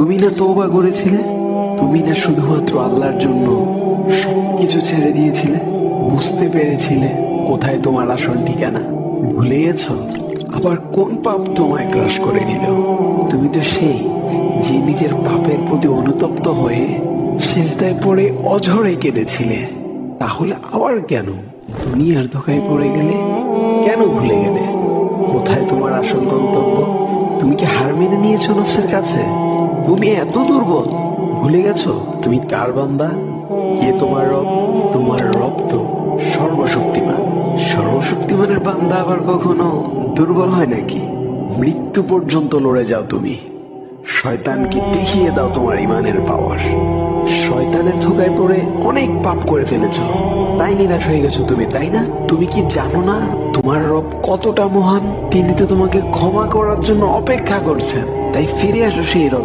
তুমি না তওবা করেছিলে? তুমি না শুধুমাত্র আল্লাহর জন্য সবকিছু ছেড়ে দিয়েছিলে? বুঝতে পেরেছিলে কোথায় তোমার আসল ঠিকানা? ভুলে গেছ? আবার কোন পাপ তোমায় গ্রাস করে নিল? তুমি তো সেই যে নিজের পাপের প্রতি অনুতপ্ত হয়ে সিজদায় পড়ে অঝরে কেঁদেছিলে। তাহলে আবার কেন দুনিয়ার ধোঁকায় পড়ে গেলে? কেন ভুলে গেলে কোথায় তোমার আসল গন্তব্য? তুমি কি হার মেনে নিয়েছো নফসের কাছে? তুমি এত দুর্বল? ভুলে গেছো তুমি কার বান্দা? কে তোমার রব? তোমার রব তো সর্বশক্তিমান। সর্বশক্তিমানের বান্দা আবার কখনো দুর্বল হয় নাকি? মৃত্যু পর্যন্ত লড়ে যাও তুমি। শয়তানকে দেখিয়ে দাও তোমার ইমানের পাওয়ার। শয়তানের ধোঁকায় পড়ে অনেক পাপ করে ফেলেছো, তাই নিরাশ হয়ে গেছো তুমি, তাই না? তুমি কি জানো না তোমার রব কতটা মহান? তিনি তো তোমাকে ক্ষমা করার জন্য অপেক্ষা করছেন। তাই ফিরে আসো সেই রব।